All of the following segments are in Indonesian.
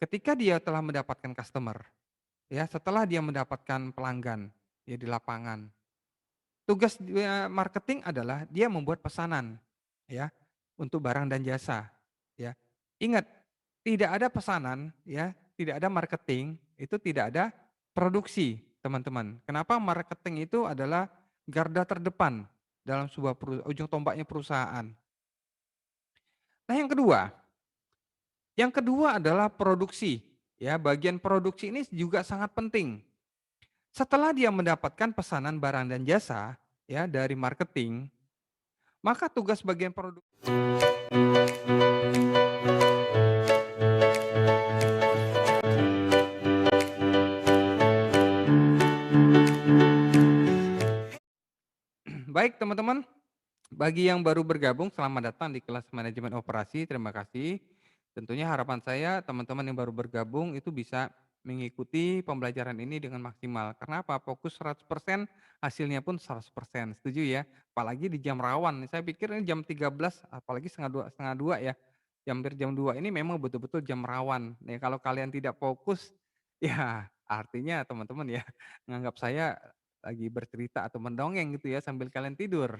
Ketika dia telah mendapatkan customer, ya, setelah dia mendapatkan pelanggan, ya, di lapangan, tugas dia marketing adalah dia membuat pesanan, ya, untuk barang dan jasa, ya. Ingat, tidak ada pesanan, ya, tidak ada marketing, itu tidak ada produksi, teman-teman. Kenapa? Marketing itu adalah garda terdepan dalam sebuah ujung tombaknya perusahaan. Nah, yang kedua adalah produksi, ya, bagian produksi ini juga sangat penting. Setelah dia mendapatkan pesanan barang dan jasa, ya, dari marketing, maka tugas bagian baik teman-teman, bagi yang baru bergabung selamat datang di kelas manajemen operasi, terima kasih. Tentunya harapan saya teman-teman yang baru bergabung itu bisa mengikuti pembelajaran ini dengan maksimal. Karena apa? Fokus 100%, hasilnya pun 100%, setuju ya? Apalagi di jam rawan, saya pikir ini jam 13, apalagi setengah dua ya. Hampir jam 2 ini memang betul-betul jam rawan. Ya, kalau kalian tidak fokus, ya artinya teman-teman ya nganggap saya lagi bercerita atau mendongeng gitu ya sambil kalian tidur.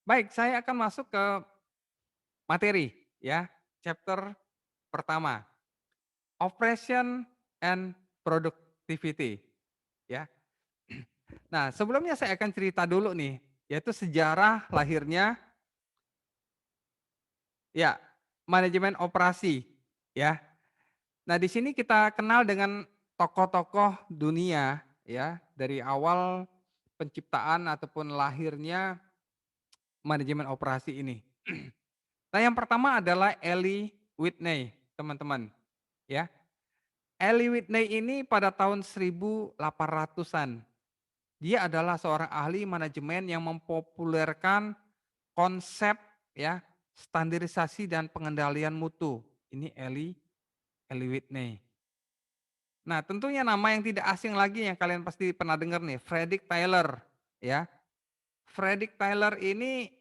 Baik, saya akan masuk ke materi ya, chapter pertama, operation and productivity ya. Nah, sebelumnya saya akan cerita dulu nih, yaitu sejarah lahirnya ya manajemen operasi ya. Nah, di sini kita kenal dengan tokoh-tokoh dunia ya, dari awal penciptaan ataupun lahirnya manajemen operasi ini. Nah, yang pertama adalah Eli Whitney, teman-teman, ya. Eli Whitney ini pada tahun 1800-an. Dia adalah seorang ahli manajemen yang mempopulerkan konsep ya, standarisasi dan pengendalian mutu. Ini Eli Whitney. Nah, tentunya nama yang tidak asing lagi yang kalian pasti pernah dengar nih, Frederick Taylor, ya. Frederick Taylor ini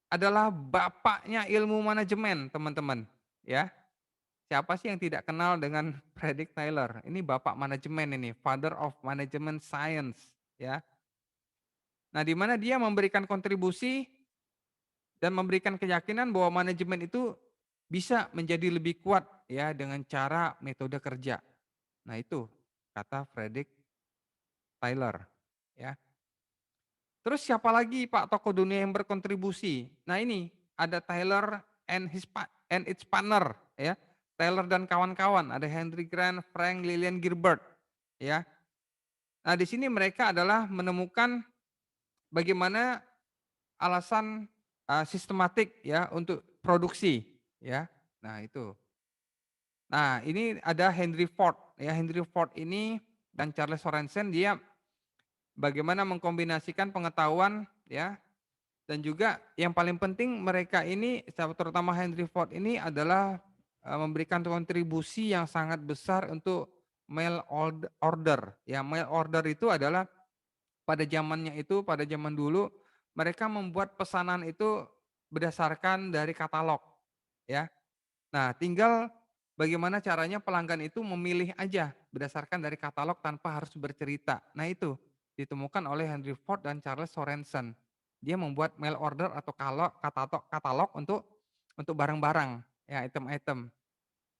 adalah bapaknya ilmu manajemen, teman-teman, ya. Siapa sih yang tidak kenal dengan Frederick Taylor? Ini bapak manajemen ini, father of management science, ya. Nah, di mana dia memberikan kontribusi dan memberikan keyakinan bahwa manajemen itu bisa menjadi lebih kuat ya dengan cara metode kerja. Nah, itu kata Frederick Taylor, ya. Terus siapa lagi Pak tokoh dunia yang berkontribusi? Nah, ini ada Taylor and its partner, ya. Taylor dan kawan-kawan, ada Henry Grant, Frank Lillian Gilbert, ya. Nah, di sini mereka adalah menemukan bagaimana alasan sistematik ya untuk produksi, ya. Nah, itu. Nah, ini ada Henry Ford, ya. Henry Ford ini dan Charles Sorensen dia bagaimana mengkombinasikan pengetahuan ya. Dan juga yang paling penting mereka ini terutama Henry Ford ini adalah memberikan kontribusi yang sangat besar untuk mail order. Ya, mail order itu adalah pada zamannya itu, pada zaman dulu mereka membuat pesanan itu berdasarkan dari katalog, ya. Nah, tinggal bagaimana caranya pelanggan itu memilih aja berdasarkan dari katalog tanpa harus bercerita. Nah, itu ditemukan oleh Henry Ford dan Charles Sorensen. Dia membuat mail order atau katalog untuk barang-barang, ya, item-item.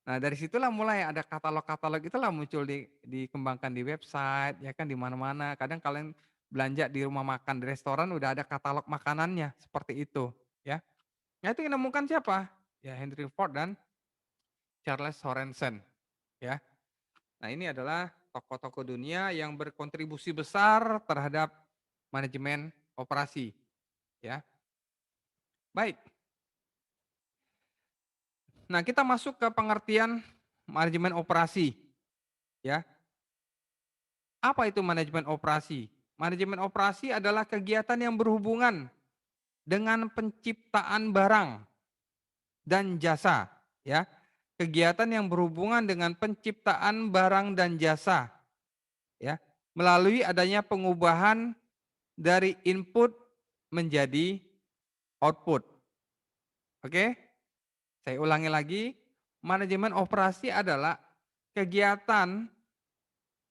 Nah, dari situlah mulai ada katalog-katalog itulah muncul dikembangkan di website, ya kan di mana-mana. Kadang kalian belanja di rumah makan, di restoran udah ada katalog makanannya, seperti itu, ya. Nah, itu yang menemukan siapa? Ya Henry Ford dan Charles Sorensen, ya. Nah, ini adalah tokoh-tokoh dunia yang berkontribusi besar terhadap manajemen operasi, ya. Baik. Nah, kita masuk ke pengertian manajemen operasi, ya. Apa itu manajemen operasi? Manajemen operasi adalah kegiatan yang berhubungan dengan penciptaan barang dan jasa, ya. Kegiatan yang berhubungan dengan penciptaan barang dan jasa, ya, melalui adanya pengubahan dari input menjadi output. Oke? Saya ulangi lagi, manajemen operasi adalah kegiatan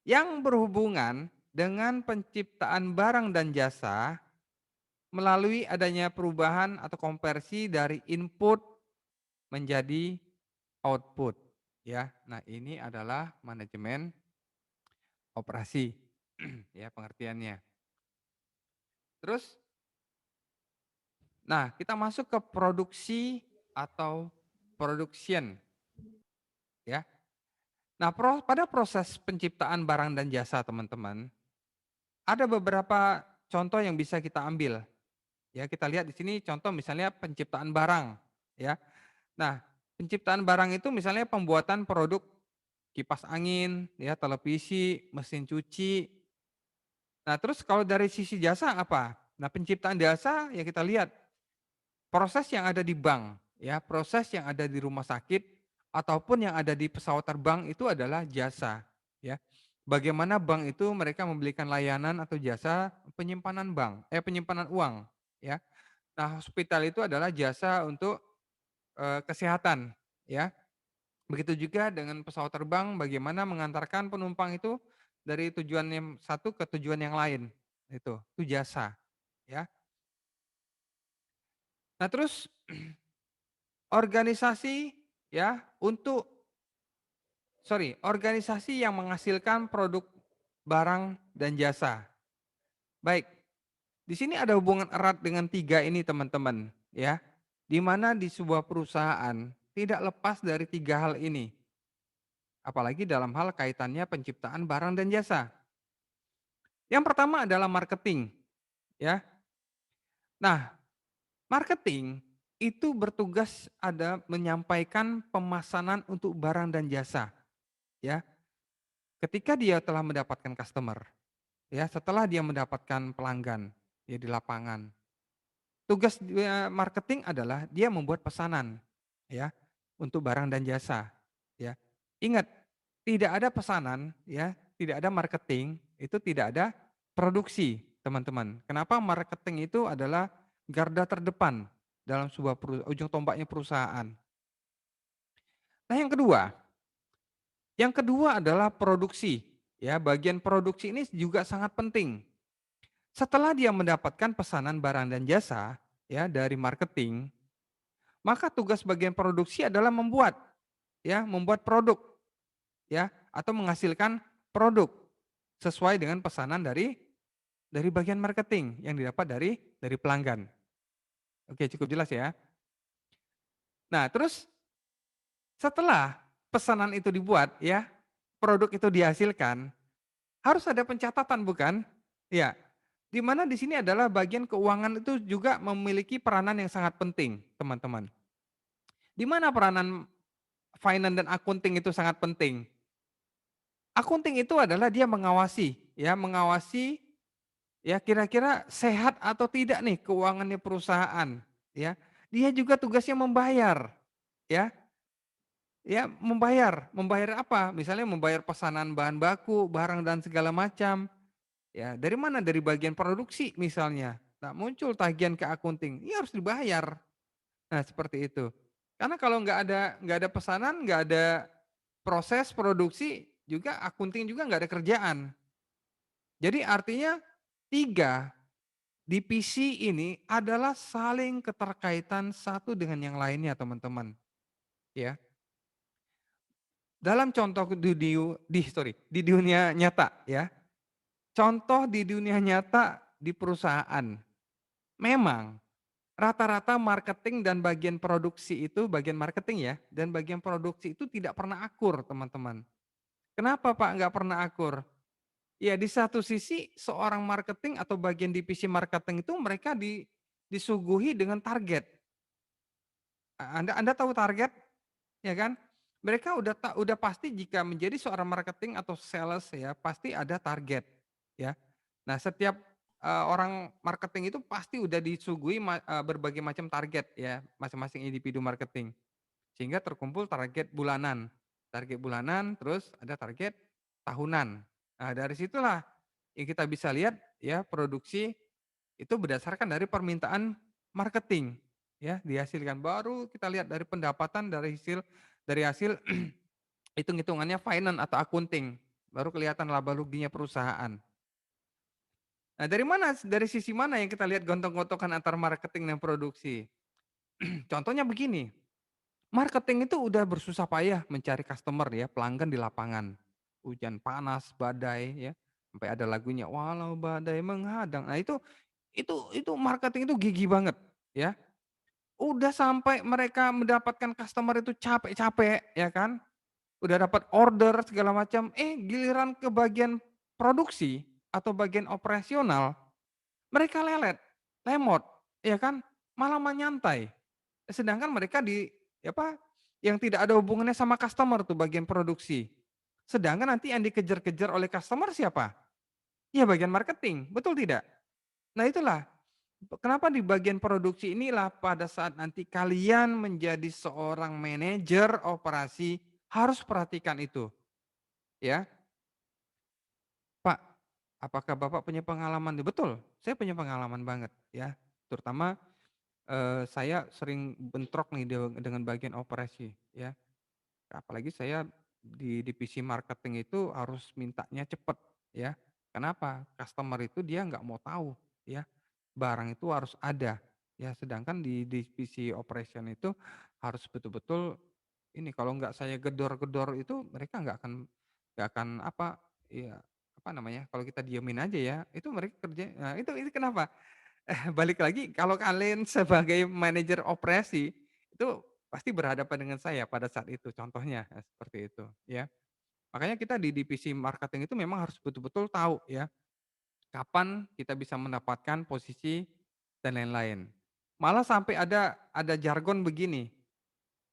yang berhubungan dengan penciptaan barang dan jasa melalui adanya perubahan atau konversi dari input menjadi output, ya. Nah, ini adalah manajemen operasi, ya pengertiannya. Terus, nah kita masuk ke produksi atau production, ya. Nah, pada proses penciptaan barang dan jasa teman-teman, ada beberapa contoh yang bisa kita ambil. Ya, kita lihat di sini contoh misalnya penciptaan barang, ya. Nah, penciptaan barang itu misalnya pembuatan produk kipas angin, ya, televisi, mesin cuci. Nah, terus kalau dari sisi jasa apa? Nah, penciptaan jasa ya kita lihat proses yang ada di bank, ya, proses yang ada di rumah sakit ataupun yang ada di pesawat terbang itu adalah jasa, ya. Bagaimana bank itu mereka memberikan layanan atau jasa penyimpanan penyimpanan uang, ya. Nah, hospital itu adalah jasa untuk kesehatan, ya. Begitu juga dengan pesawat terbang bagaimana mengantarkan penumpang itu dari tujuan yang satu ke tujuan yang lain, itu jasa, ya. Nah terus organisasi ya organisasi yang menghasilkan produk barang dan jasa. Baik, di sini ada hubungan erat dengan tiga ini teman-teman, ya. Di mana di sebuah perusahaan tidak lepas dari tiga hal ini. Apalagi dalam hal kaitannya penciptaan barang dan jasa. Yang pertama adalah marketing, ya. Nah, marketing itu bertugas ada menyampaikan pemesanan untuk barang dan jasa, ya. Ketika dia telah mendapatkan customer, ya, setelah dia mendapatkan pelanggan, ya di lapangan. Tugas dia marketing adalah dia membuat pesanan, ya, untuk barang dan jasa, ya. Ingat, tidak ada pesanan, ya, tidak ada marketing, itu tidak ada produksi, teman-teman. Kenapa marketing itu adalah garda terdepan dalam sebuah ujung tombaknya perusahaan. Nah, yang kedua adalah produksi, ya. Bagian produksi ini juga sangat penting. Setelah dia mendapatkan pesanan barang dan jasa, ya, dari marketing, maka tugas bagian produksi adalah membuat produk, ya, atau menghasilkan produk sesuai dengan pesanan dari bagian marketing yang didapat dari pelanggan. Oke, cukup jelas ya. Nah, terus setelah pesanan itu dibuat, ya, produk itu dihasilkan, harus ada pencatatan bukan? Ya. Di mana di sini adalah bagian keuangan itu juga memiliki peranan yang sangat penting, teman-teman. Di mana peranan finance dan accounting itu sangat penting? Accounting itu adalah dia mengawasi ya kira-kira sehat atau tidak nih keuangannya perusahaan, ya. Dia juga tugasnya membayar, ya. Ya, membayar apa? Misalnya membayar pesanan bahan baku, barang dan segala macam. Ya, dari mana? Dari bagian produksi misalnya. Nah, muncul tagihan ke akunting, ya harus dibayar. Nah, seperti itu. Karena kalau nggak ada pesanan, nggak ada proses produksi, juga akunting juga nggak ada kerjaan. Jadi artinya 3 divisi ini adalah saling keterkaitan satu dengan yang lainnya, teman-teman. Ya. Dalam contoh di dunia nyata ya. Contoh di dunia nyata di perusahaan, memang rata-rata marketing dan bagian produksi itu, bagian marketing ya, dan bagian produksi itu tidak pernah akur, teman-teman. Kenapa Pak nggak pernah akur? Ya di satu sisi seorang marketing atau bagian divisi marketing itu mereka disuguhi dengan target. Anda tahu target, ya kan? Mereka udah pasti jika menjadi seorang marketing atau sales ya, pasti ada target, ya. Nah, setiap, orang marketing itu pasti udah disuguhi berbagai macam target ya, masing-masing individu marketing. Sehingga terkumpul target bulanan, terus ada target tahunan. Nah, dari situlah yang kita bisa lihat ya, produksi itu berdasarkan dari permintaan marketing, ya, dihasilkan. Baru kita lihat dari pendapatan dari hasil hitung-hitungannya finance atau accounting, baru kelihatan laba ruginya perusahaan. Nah, dari sisi mana yang kita lihat gontok-gontokan antar marketing dan produksi? Contohnya begini, marketing itu udah bersusah payah mencari customer ya, pelanggan di lapangan. Hujan panas, badai ya, sampai ada lagunya, "Walau badai menghadang." Nah itu marketing itu gigih banget ya. Udah sampai mereka mendapatkan customer itu capek-capek ya kan, udah dapat order segala macam, giliran ke bagian produksi atau bagian operasional, mereka lemot, ya kan, malah menyantai. Sedangkan mereka apa, yang tidak ada hubungannya sama customer tuh bagian produksi. Sedangkan nanti yang dikejar-kejar oleh customer siapa? Ya bagian marketing, betul tidak? Nah itulah, kenapa di bagian produksi inilah pada saat nanti kalian menjadi seorang manajer operasi harus perhatikan itu, ya. "Pak, apakah Bapak punya pengalaman?" Betul, saya punya pengalaman banget ya, terutama saya sering bentrok nih dengan bagian operasi ya, apalagi saya di divisi marketing itu harus mintanya cepet ya. Kenapa? Customer itu dia nggak mau tahu ya, barang itu harus ada ya, sedangkan di divisi operation itu harus betul-betul ini, kalau nggak saya gedor-gedor itu mereka nggak akan apa, ya apa namanya, kalau kita diemin aja ya, itu mereka kerja nah itu kenapa? Balik lagi kalau kalian sebagai manajer operasi, itu pasti berhadapan dengan saya pada saat itu contohnya, seperti itu ya. Makanya kita di divisi marketing itu memang harus betul-betul tahu ya, kapan kita bisa mendapatkan posisi dan lain-lain. Malah sampai ada jargon begini,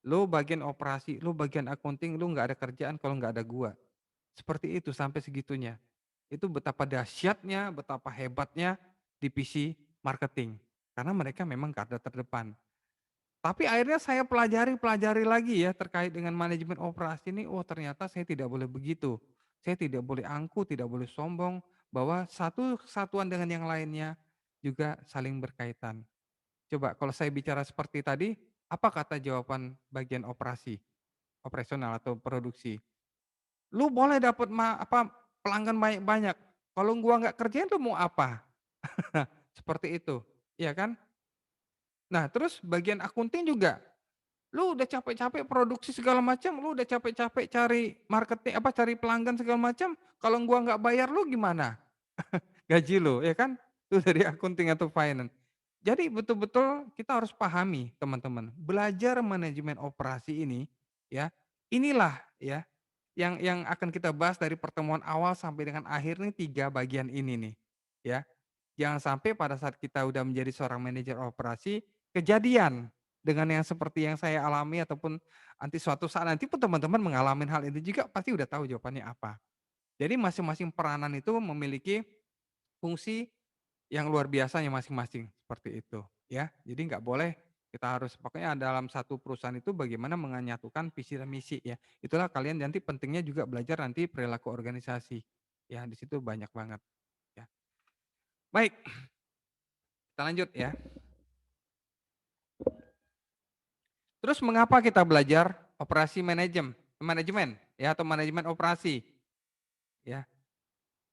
"Lu bagian operasi, lu bagian akunting, lu nggak ada kerjaan kalau nggak ada gua." Seperti itu sampai segitunya. Itu betapa dahsyatnya, betapa hebatnya divisi marketing. Karena mereka memang garda terdepan. Tapi akhirnya saya pelajari lagi ya terkait dengan manajemen operasi ini, oh ternyata saya tidak boleh begitu. Saya tidak boleh angkuh, tidak boleh sombong, bahwa satu kesatuan dengan yang lainnya juga saling berkaitan. Coba kalau saya bicara seperti tadi, apa kata jawaban bagian operasi, operasional atau produksi? Lu boleh dapat pelanggan banyak-banyak, kalau gua nggak kerjain lu mau apa? Seperti itu, iya kan? Nah terus bagian akunting juga, lu udah capek-capek produksi segala macam, lu udah capek-capek cari marketing cari pelanggan segala macam, kalau gua nggak bayar lu gimana? Gaji lu, ya kan? Itu dari akunting atau finance. Jadi betul-betul kita harus pahami teman-teman, belajar manajemen operasi ini, ya, inilah ya yang akan kita bahas dari pertemuan awal sampai dengan akhir nih 3 bagian ini nih, ya. Jangan sampai pada saat kita udah menjadi seorang manajer operasi, kejadian dengan yang seperti yang saya alami ataupun nanti suatu saat nanti pun teman-teman mengalami hal itu juga pasti udah tahu jawabannya apa. Jadi masing-masing peranan itu memiliki fungsi yang luar biasanya masing-masing, seperti itu, ya. Jadi nggak boleh kita harus pokoknya dalam satu perusahaan itu bagaimana menyatukan visi dan misi ya. Itulah kalian nanti pentingnya juga belajar nanti perilaku organisasi, ya di situ banyak banget, ya. Baik, kita lanjut ya. Terus mengapa kita belajar operasi manajemen ya atau manajemen operasi, ya.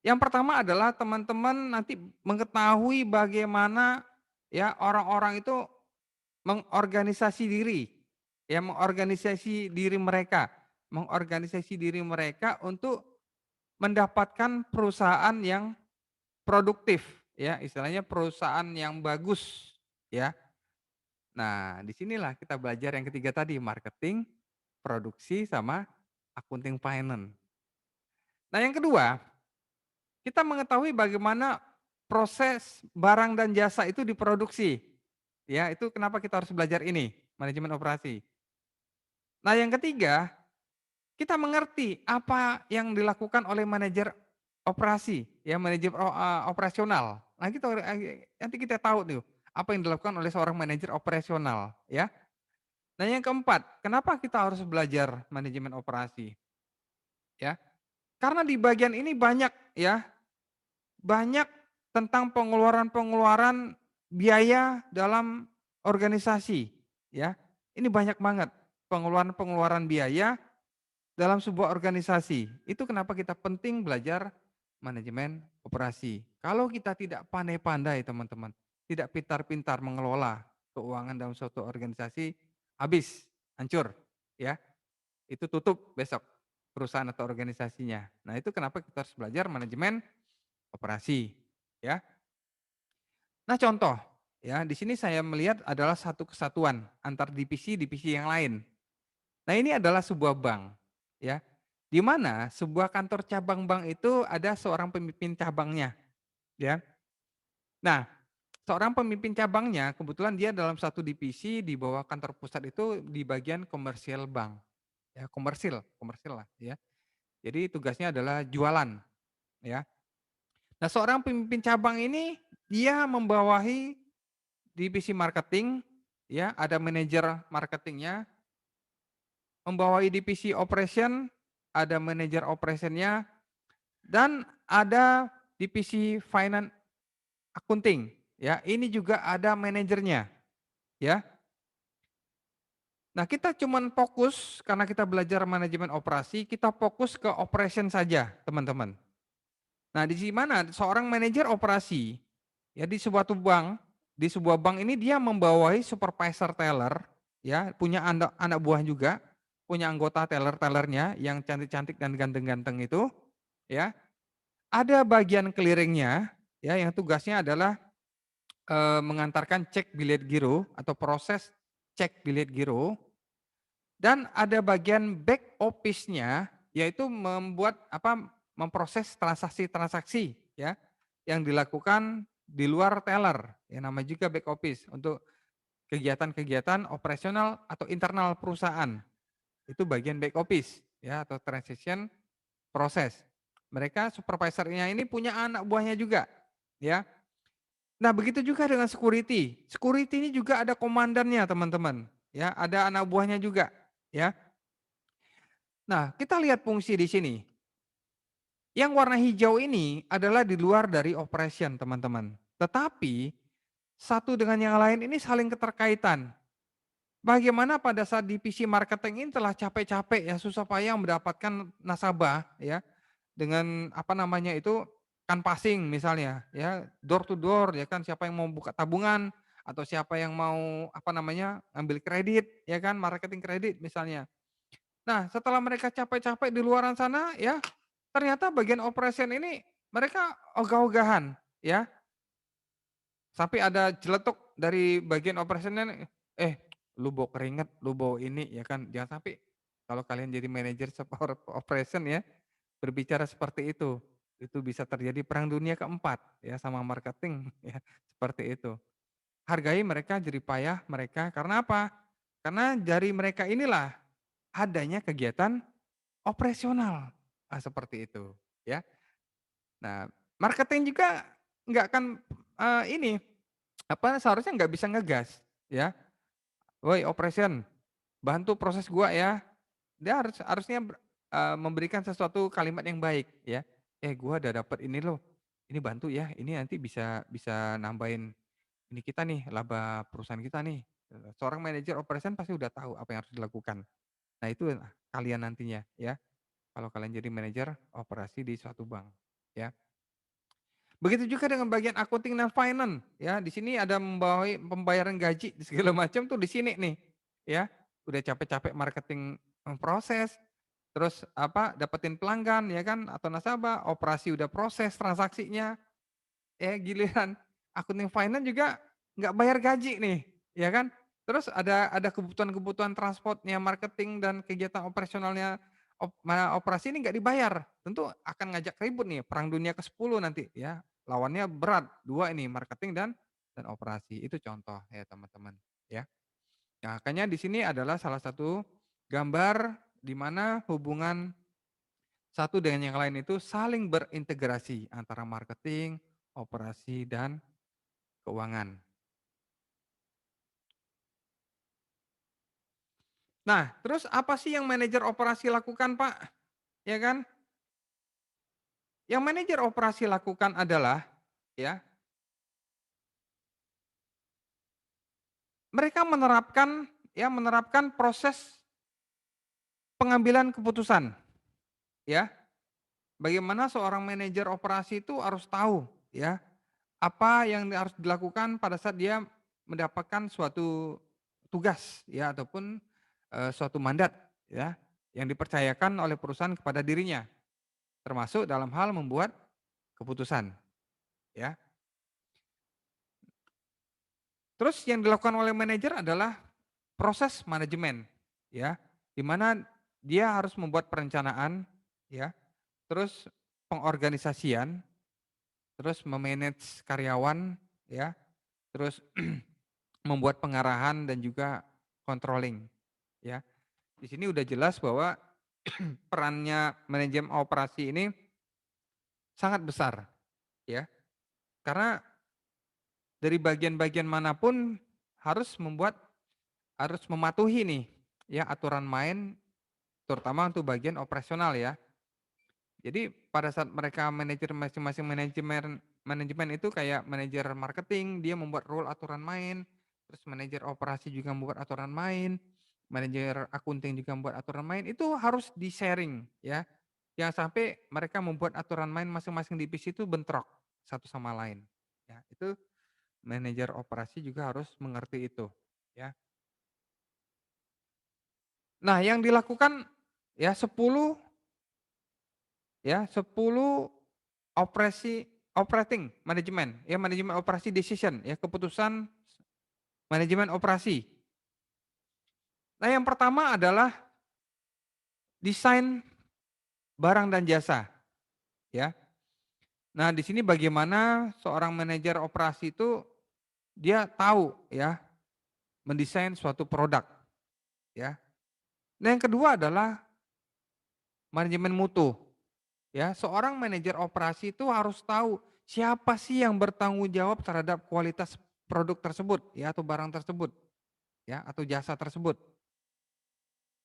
Yang pertama adalah teman-teman nanti mengetahui bagaimana ya orang-orang itu mengorganisasi diri mereka untuk mendapatkan perusahaan yang produktif, ya, istilahnya perusahaan yang bagus, ya. Nah, disinilah kita belajar yang ketiga tadi, marketing, produksi, sama accounting finance. Nah, yang kedua, kita mengetahui bagaimana proses barang dan jasa itu diproduksi, ya, itu kenapa kita harus belajar ini, manajemen operasi. Nah, yang ketiga, kita mengerti apa yang dilakukan oleh manajer operasi, ya manajer operasional. Nah kita nanti kita tahu tuh, apa yang dilakukan oleh seorang manajer operasional, ya. Nah yang keempat, kenapa kita harus belajar manajemen operasi, ya. Karena di bagian ini banyak ya, banyak tentang pengeluaran-pengeluaran biaya dalam organisasi, ya. Ini banyak banget pengeluaran-pengeluaran biaya dalam sebuah organisasi. Itu kenapa kita penting belajar manajemen operasi. Kalau kita tidak pandai-pandai teman-teman, tidak pintar-pintar mengelola keuangan dalam suatu organisasi, habis, hancur, ya. Itu tutup besok perusahaan atau organisasinya. Nah, itu kenapa kita harus belajar manajemen operasi, ya. Nah, contoh, ya, di sini saya melihat adalah satu kesatuan antar divisi-divisi yang lain. Nah, ini adalah sebuah bank, ya, di mana sebuah kantor cabang bank itu ada seorang pemimpin cabangnya, ya. Nah, seorang pemimpin cabangnya kebetulan dia dalam satu divisi di bawah kantor pusat itu di bagian komersial bank, ya, komersil komersil lah, ya. Jadi tugasnya adalah jualan, ya. Nah, seorang pemimpin cabang ini dia membawahi divisi marketing, ya, ada manajer marketingnya, membawahi divisi operation, ada manajer operationnya, dan ada divisi finance accounting, ya. Ini juga ada manajernya, ya. Nah, kita cuman fokus karena kita belajar manajemen operasi, kita fokus ke operation saja, teman-teman. Nah, di mana seorang manajer operasi, ya di sebuah bank ini dia membawahi supervisor teller, ya, punya anak buah juga, punya anggota teller-tellernya yang cantik-cantik dan ganteng-ganteng itu, ya. Ada bagian clearing-nya, ya, yang tugasnya adalah, mengantarkan cek bilet giro atau proses cek bilet giro, dan ada bagian back office-nya, yaitu memproses transaksi-transaksi, ya, yang dilakukan di luar teller, yang namanya juga back office untuk kegiatan-kegiatan operasional atau internal perusahaan. Itu bagian back office, ya, atau transaction proses. Mereka supervisornya ini punya anak buahnya juga, ya. Nah, begitu juga dengan security. Security ini juga ada komandannya, teman-teman, ya, ada anak buahnya juga, ya. Nah, kita lihat fungsi di sini. Yang warna hijau ini adalah di luar dari operation, teman-teman. Tetapi satu dengan yang lain ini saling keterkaitan. Bagaimana pada saat divisi marketing ini telah capek-capek ya susah payah mendapatkan nasabah ya dengan apa namanya itu canvassing misalnya ya door to door ya kan siapa yang mau buka tabungan atau siapa yang mau apa namanya ambil kredit ya kan marketing kredit misalnya. Nah, setelah mereka capek-capek di luaran sana ya, ternyata bagian operation ini mereka ogah-ogahan ya, sampai ada celetuk dari bagian operationnya, "Eh, lu bawa keringat, lu bawa ini," ya kan. Jangan sampai kalau kalian jadi manajer operation ya, berbicara seperti itu. Itu bisa terjadi perang dunia keempat ya sama marketing ya, seperti itu. Hargai mereka jerih payah mereka karena apa? Karena dari mereka inilah adanya kegiatan operasional, seperti itu, ya. Nah, marketing juga nggak akan, ini, seharusnya nggak bisa ngegas, ya. "Woi operation, bantu proses gua ya." Dia harusnya memberikan sesuatu kalimat yang baik, ya. "Eh, gua udah dapet ini loh, ini bantu ya, ini nanti bisa bisa nambahin ini kita nih, laba perusahaan kita nih." Seorang manajer operation pasti udah tahu apa yang harus dilakukan. Nah, itu kalian nantinya, ya. Kalau kalian jadi manajer operasi di suatu bank, ya. Begitu juga dengan bagian accounting dan finance, ya. Di sini ada pembayaran gaji segala macam tuh di sini nih, ya. Udah capek-capek marketing, proses, terus dapetin pelanggan ya kan atau nasabah, operasi udah proses transaksinya, giliran accounting finance juga nggak bayar gaji nih, ya kan. Terus ada kebutuhan-kebutuhan transportnya, marketing dan kegiatan operasionalnya, operasi ini nggak dibayar. Tentu akan ngajak ribut nih, perang dunia ke-10 nanti ya. Lawannya berat, 2 ini marketing dan operasi. Itu contoh ya teman-teman, ya. Nah, makanya di sini adalah salah satu gambar di mana hubungan satu dengan yang lain itu saling berintegrasi antara marketing, operasi, dan keuangan. Nah, terus apa sih yang manajer operasi lakukan, Pak? Ya kan? Yang manajer operasi lakukan adalah, ya, mereka menerapkan proses pengambilan keputusan, ya. Bagaimana seorang manajer operasi itu harus tahu, ya, apa yang harus dilakukan pada saat dia mendapatkan suatu tugas, ya, ataupun, suatu mandat, ya, yang dipercayakan oleh perusahaan kepada dirinya, termasuk dalam hal membuat keputusan, ya. Terus yang dilakukan oleh manajer adalah proses manajemen, ya, di mana dia harus membuat perencanaan, ya, terus pengorganisasian, terus me-manage karyawan, ya, terus membuat pengarahan dan juga controlling, ya. Di sini udah jelas bahwa perannya manajemen operasi ini sangat besar, ya. Karena dari bagian-bagian manapun harus mematuhi nih, ya, aturan main terutama untuk bagian operasional, ya. Jadi pada saat mereka manajer masing-masing manajemen manajemen itu kayak manajer marketing, dia membuat rule aturan main, terus manajer operasi juga membuat aturan main, manajer akunting juga membuat aturan main, itu harus di-sharing, ya. Jangan sampai mereka membuat aturan main masing-masing divisi itu bentrok satu sama lain, ya. Itu manajer operasi juga harus mengerti itu, ya. Nah, yang dilakukan, ya, 10 operating manajemen, ya, manajemen operasi decision, ya, keputusan manajemen operasi. Nah, yang pertama adalah desain barang dan jasa, ya. Nah, di sini bagaimana seorang manajer operasi itu dia tahu, ya, mendesain suatu produk, ya. Nah, yang kedua adalah manajemen mutu, ya. Seorang manajer operasi itu harus tahu siapa sih yang bertanggung jawab terhadap kualitas produk tersebut, ya, atau barang tersebut, ya, atau jasa tersebut.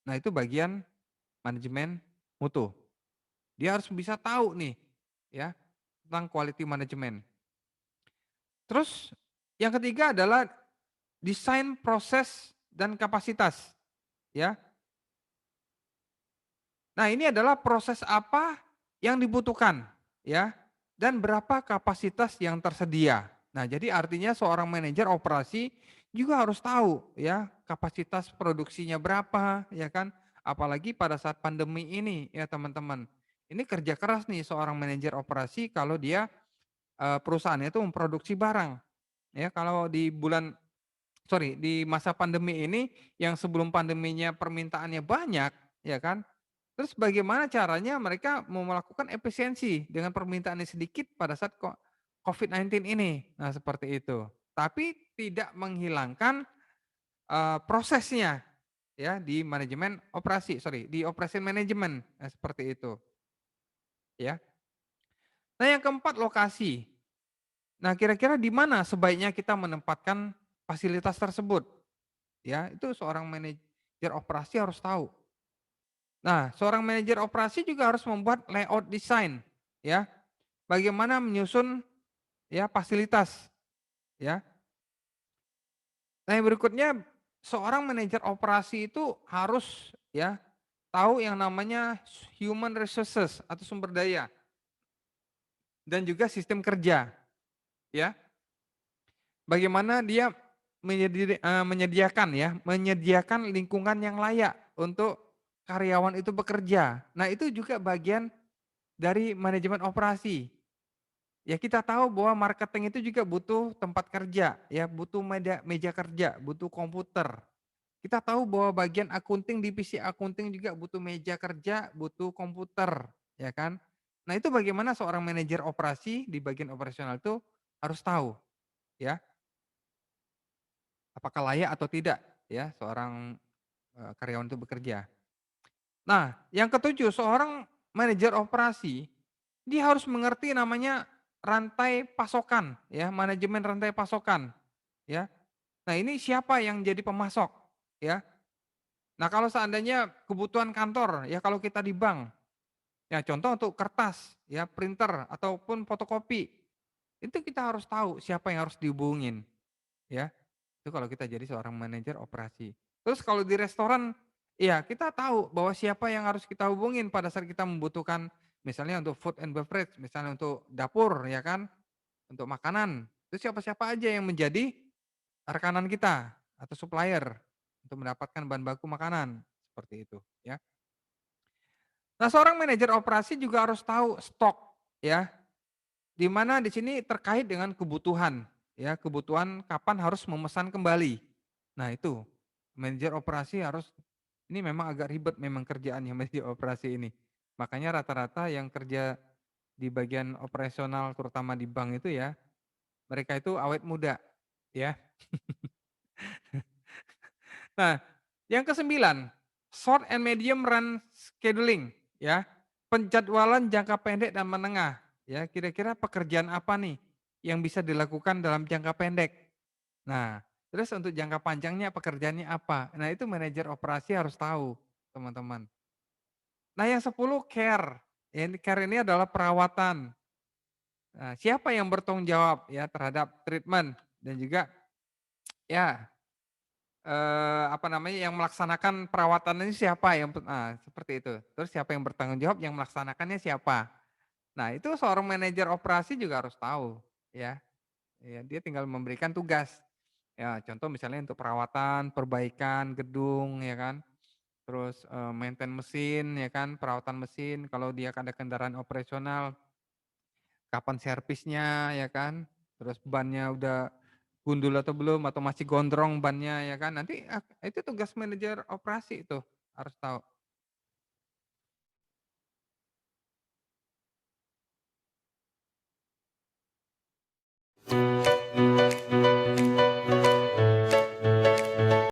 Nah, itu bagian manajemen mutu. Dia harus bisa tahu nih, ya, tentang quality management. Terus yang ketiga adalah desain proses dan kapasitas, ya. Nah, ini adalah proses apa yang dibutuhkan, ya, dan berapa kapasitas yang tersedia. Nah, jadi artinya seorang manajer operasi juga harus tahu, ya, kapasitas produksinya berapa, ya kan. Apalagi pada saat pandemi ini, ya, teman-teman. Ini kerja keras nih seorang manajer operasi kalau dia, perusahaannya itu memproduksi barang, ya. Kalau di masa pandemi ini yang sebelum pandeminya permintaannya banyak, ya kan. Terus bagaimana caranya mereka mau melakukan efisiensi dengan permintaan yang sedikit pada saat COVID-19 ini. Nah, seperti itu. Tapi tidak menghilangkan, prosesnya, ya, di manajemen operasi, sorry, di operation management, nah, seperti itu, ya. Nah, yang keempat lokasi. Nah, kira-kira di mana sebaiknya kita menempatkan fasilitas tersebut, ya, itu seorang manajer operasi harus tahu. Nah, seorang manajer operasi juga harus membuat layout desain, ya. Bagaimana menyusun, ya, fasilitas, ya. Nah, yang berikutnya seorang manajer operasi itu harus, ya, tahu yang namanya human resources atau sumber daya dan juga sistem kerja, ya. Bagaimana dia menyediakan lingkungan yang layak untuk karyawan itu bekerja. Nah, itu juga bagian dari manajemen operasi. Ya, kita tahu bahwa marketing itu juga butuh tempat kerja, ya, butuh meja kerja, butuh komputer. Kita tahu bahwa bagian akunting, divisi akunting juga butuh meja kerja, butuh komputer, ya kan. Nah, itu bagaimana seorang manajer operasi di bagian operasional itu harus tahu, ya, apakah layak atau tidak, ya, seorang, karyawan itu bekerja. Nah, yang ketujuh, seorang manajer operasi, dia harus mengerti namanya rantai pasokan, ya, manajemen rantai pasokan, ya. Nah, ini siapa yang jadi pemasok, ya. Nah, kalau seandainya kebutuhan kantor, ya, kalau kita di bank, ya, contoh untuk kertas, ya, printer ataupun fotokopi, itu kita harus tahu siapa yang harus dihubungin, ya. Itu kalau kita jadi seorang manajer operasi. Terus kalau di restoran Iya, kita tahu bahwa siapa yang harus kita hubungin pada saat kita membutuhkan, misalnya untuk food and beverage, misalnya untuk dapur ya kan, untuk makanan. Itu siapa-siapa aja yang menjadi rekanan kita atau supplier untuk mendapatkan bahan baku makanan, seperti itu ya. Nah, seorang manajer operasi juga harus tahu stok ya, di mana di sini terkait dengan kebutuhan ya, kebutuhan kapan harus memesan kembali. Nah itu, manajer operasi harus ini memang agak ribet memang kerjaannya manajer operasi ini. Makanya rata-rata yang kerja di bagian operasional terutama di bank itu ya, mereka itu awet muda ya. Nah, yang kesembilan, short and medium run scheduling ya. Penjadwalan jangka pendek dan menengah ya. Kira-kira pekerjaan apa nih yang bisa dilakukan dalam jangka pendek. Nah, terus untuk jangka panjangnya pekerjaannya apa. Nah, itu manajer operasi harus tahu, teman-teman. Nah, yang 10 care. Ya, ini care ini adalah perawatan. Nah, siapa yang bertanggung jawab ya terhadap treatment dan juga ya apa namanya, yang melaksanakan perawatan ini siapa yang seperti itu. Terus siapa yang bertanggung jawab, yang melaksanakannya siapa. Nah, itu seorang manajer operasi juga harus tahu, ya. Ya, dia tinggal memberikan tugas. Ya, contoh misalnya untuk perawatan, perbaikan gedung, ya kan. Terus, maintain mesin, ya kan, perawatan mesin, kalau dia ada kendaraan operasional, kapan servisnya, ya kan. Terus bannya udah gundul atau belum, atau masih gondrong bannya ya kan, nanti itu tugas manajer operasi itu, harus tahu.